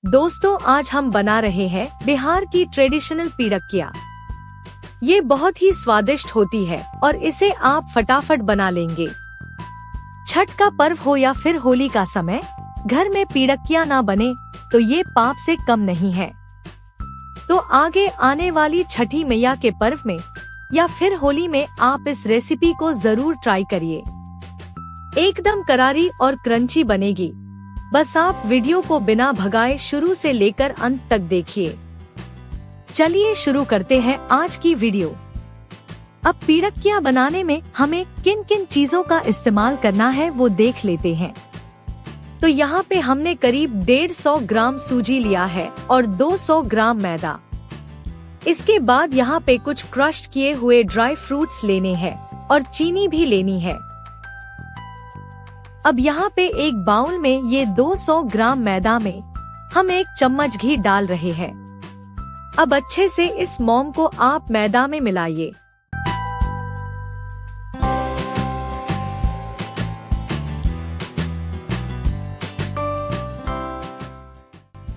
दोस्तों, आज हम बना रहे हैं बिहार की ट्रेडिशनल पिड़किया। ये बहुत ही स्वादिष्ट होती है और इसे आप फटाफट बना लेंगे। छठ का पर्व हो या फिर होली का समय, घर में पिड़किया ना बने तो ये पाप से कम नहीं है। तो आगे आने वाली छठी मैया के पर्व में या फिर होली में आप इस रेसिपी को जरूर ट्राई करिए। एकदम करारी और क्रंची बनेगी। बस आप वीडियो को बिना भगाए शुरू से लेकर अंत तक देखिए। चलिए शुरू करते हैं आज की वीडियो। अब पिड़किया बनाने में हमें किन किन चीजों का इस्तेमाल करना है वो देख लेते हैं। तो यहाँ पे हमने करीब 150 ग्राम सूजी लिया है और 200 ग्राम मैदा। इसके बाद यहाँ पे कुछ क्रश्ड किए हुए ड्राई फ्रूट्स लेने हैं और चीनी भी लेनी है। अब यहाँ पे एक बाउल में ये 200 ग्राम मैदा में हम 1 चम्मच घी डाल रहे हैं। अब अच्छे से इस मोम को आप मैदा में मिलाइए।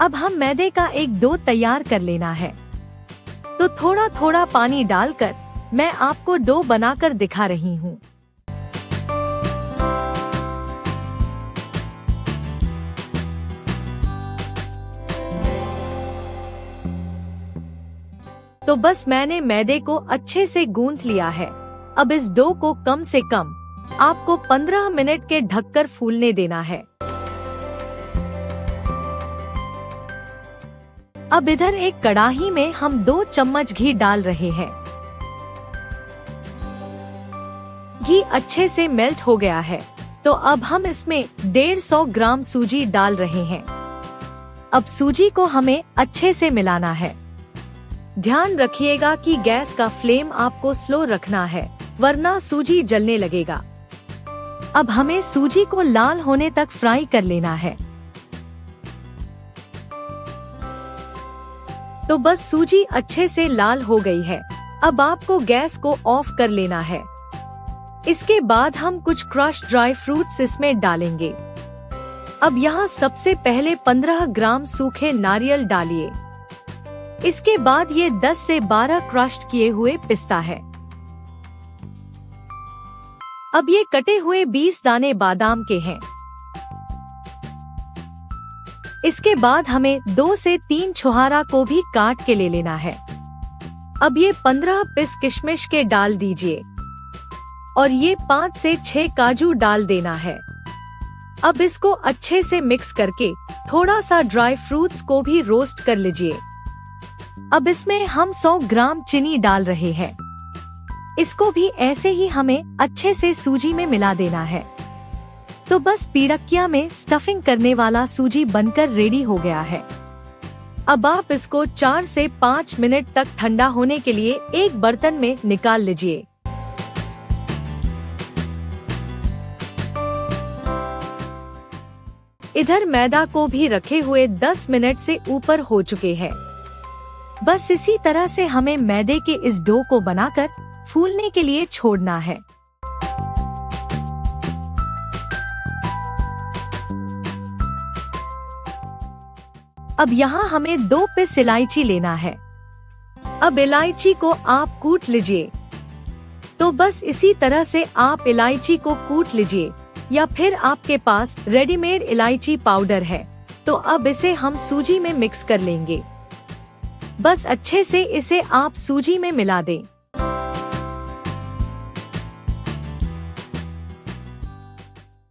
अब हम मैदे का एक डो तैयार कर लेना है। तो थोड़ा थोड़ा पानी डालकर मैं आपको डो बनाकर दिखा रही हूँ। तो बस मैंने मैदे को अच्छे से गूंथ लिया है। अब इस डो को कम से कम आपको 15 मिनट के ढककर फूलने देना है। अब इधर एक कढ़ाई में हम 2 चम्मच घी डाल रहे हैं। घी अच्छे से मेल्ट हो गया है, तो अब हम इसमें 150 ग्राम सूजी डाल रहे हैं। अब सूजी को हमें अच्छे से मिलाना है। ध्यान रखिएगा कि गैस का फ्लेम आपको स्लो रखना है, वरना सूजी जलने लगेगा। अब हमें सूजी को लाल होने तक फ्राई कर लेना है। तो बस सूजी अच्छे से लाल हो गई है। अब आपको गैस को ऑफ कर लेना है। इसके बाद हम कुछ क्रश ड्राई फ्रूट्स इसमें डालेंगे। अब यहाँ सबसे पहले 15 ग्राम सूखे नारियल डालिए। इसके बाद ये 10 से 12 क्रश्ड किए हुए पिस्ता है। अब ये कटे हुए 20 दाने बादाम के हैं। इसके बाद हमें 2 से 3 छुहारा को भी काट के ले लेना है। अब ये 15 पीस किशमिश के डाल दीजिए और ये 5 से 6 काजू डाल देना है। अब इसको अच्छे से मिक्स करके थोड़ा सा ड्राई फ्रूट्स को भी रोस्ट कर लीजिए। अब इसमें हम 100 ग्राम चीनी डाल रहे हैं। इसको भी ऐसे ही हमें अच्छे से सूजी में मिला देना है। तो बस पिड़किया में स्टफिंग करने वाला सूजी बनकर रेडी हो गया है। अब आप इसको 4 से 5 मिनट तक ठंडा होने के लिए एक बर्तन में निकाल लीजिए। इधर मैदा को भी रखे हुए 10 मिनट से ऊपर हो चुके हैं। बस इसी तरह से हमें मैदे के इस डो को बनाकर फूलने के लिए छोड़ना है। अब यहाँ हमें 2 पीस इलायची लेना है। अब इलायची को आप कूट लीजिए। तो बस इसी तरह से आप इलायची को कूट लीजिए, या फिर आपके पास रेडीमेड इलायची पाउडर है तो अब इसे हम सूजी में मिक्स कर लेंगे। बस अच्छे से इसे आप सूजी में मिला दें।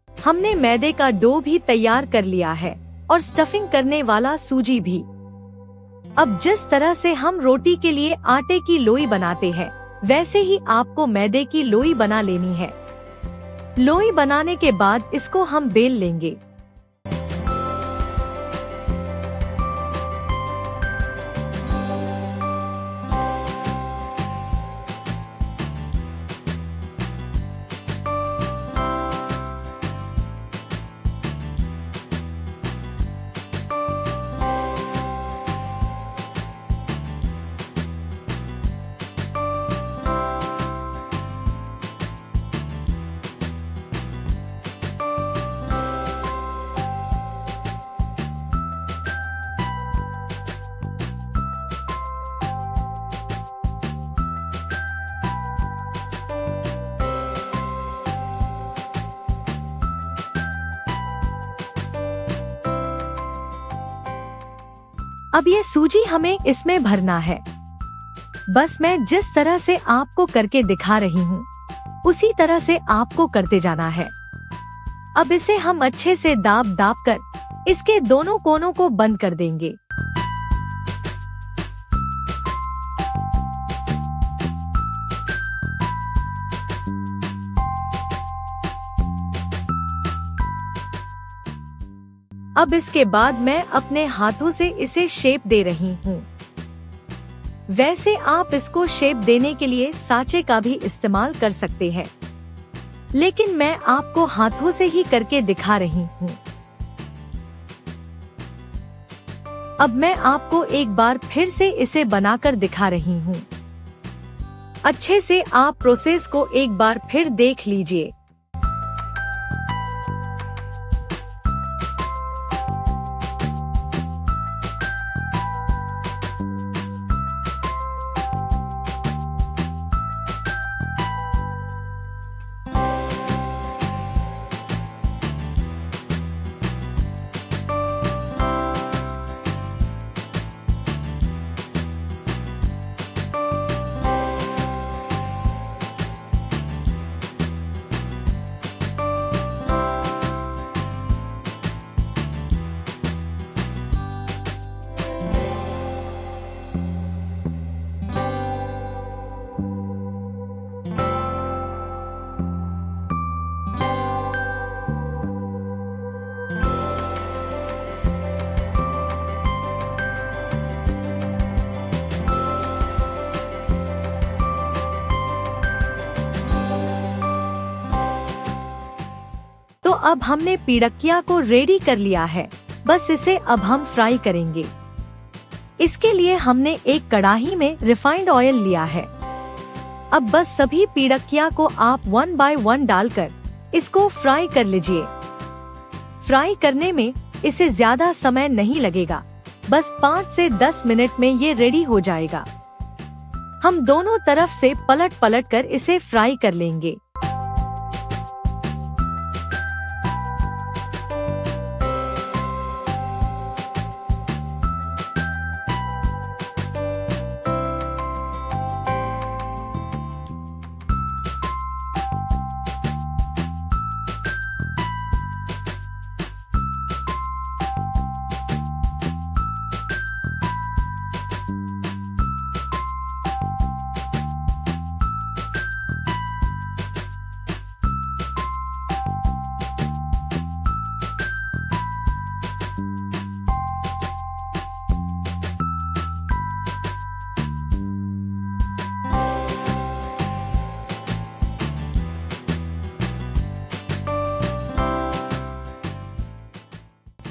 हमने मैदे का डो भी तैयार कर लिया है और स्टफिंग करने वाला सूजी भी। अब जिस तरह से हम रोटी के लिए आटे की लोई बनाते हैं, वैसे ही आपको मैदे की लोई बना लेनी है। लोई बनाने के बाद इसको हम बेल लेंगे। अब ये सूजी हमें इसमें भरना है। बस मैं जिस तरह से आपको करके दिखा रही हूँ उसी तरह से आपको करते जाना है। अब इसे हम अच्छे से दाब दाब कर इसके दोनों कोनों को बंद कर देंगे। अब इसके बाद मैं अपने हाथों से इसे शेप दे रही हूँ। वैसे आप इसको शेप देने के लिए साँचे का भी इस्तेमाल कर सकते हैं, लेकिन मैं आपको हाथों से ही करके दिखा रही हूँ। अब मैं आपको एक बार फिर से इसे बनाकर दिखा रही हूँ। अच्छे से आप प्रोसेस को एक बार फिर देख लीजिए। तो अब हमने पीड़किया को रेडी कर लिया है। बस इसे अब हम फ्राई करेंगे। इसके लिए हमने एक कढ़ाई में रिफाइंड ऑयल लिया है। अब बस सभी पीड़किया को आप 1 बाय 1 डालकर इसको फ्राई कर लीजिए। फ्राई करने में इसे ज्यादा समय नहीं लगेगा, बस 5 से 10 मिनट में ये रेडी हो जाएगा। हम दोनों तरफ से पलट पलट कर इसे फ्राई कर लेंगे।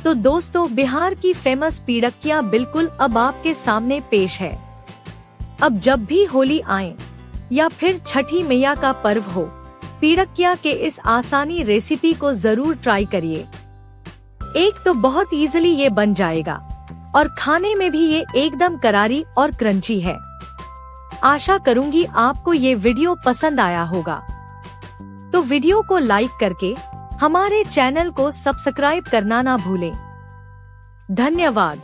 तो दोस्तों, बिहार की फेमस पीड़किया बिल्कुल अब आपके सामने पेश है। अब जब भी होली आए या फिर छठी मैया का पर्व हो, पीड़किया के इस आसानी रेसिपी को जरूर ट्राई करिए। एक तो बहुत इजीली ये बन जाएगा और खाने में भी ये एकदम करारी और क्रंची है। आशा करूंगी आपको ये वीडियो पसंद आया होगा। तो वीडियो को लाइक करके हमारे चैनल को सब्सक्राइब करना ना भूलें। धन्यवाद।